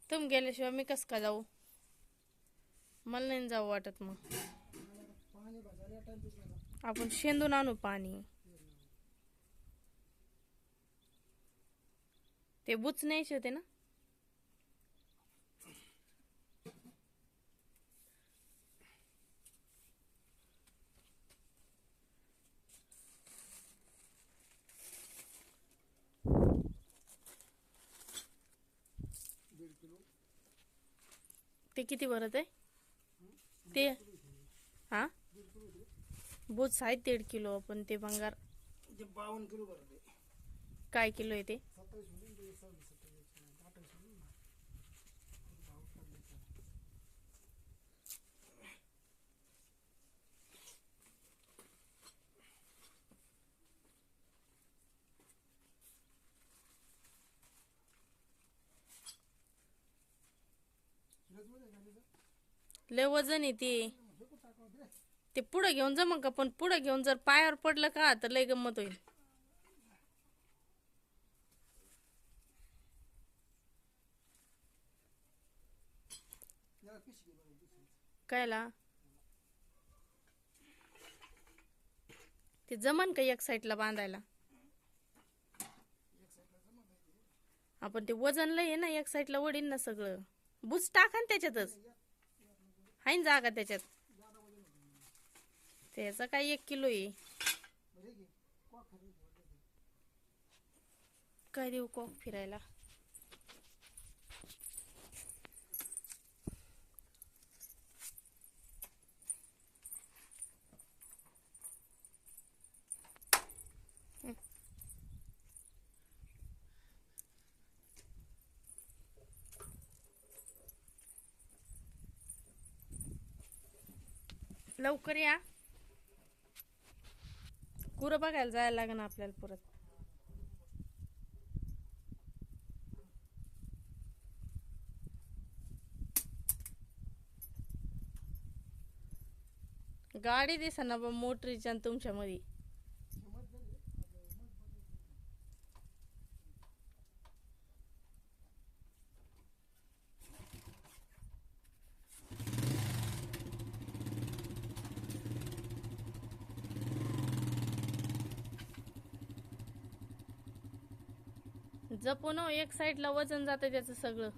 तुम्ही गेल्याशिवाय मी कस का जाऊ? मला नाही जाऊ वाटत. मग आपण शेंदून आणू पाणी. ते बुच न्यायचे होते ना. ते किती भरत आहे ते? हा, बुच आहेत 1.5 किलो. पण ते भंगार 52 किलो भरते. काय किलो आहे ते? 28. लय वजन आहे ते पुढे घेऊन जमन का? पण पुढे घेऊन जर पायावर पडलं का तर लय गंमत होईल. कायला ते जमन का एक साईडला बांधायला? आपण ते वजन लय आहे ना, एक साईडला वडीन ना सगळं. बुच टाका ना त्याच्यातच, हाय ना जागा त्याच्यात. त्याचा काय 1 किलो आहे. काय देऊ कॉक फिरायला? लवकर या, कुरं बघायला जायला लागेल आपल्याला परत. गाडी दिसा बा मोटरीच्या तुमच्या मध्ये. जपून हो, एक साईडला वजन जातं त्याचं सगळं.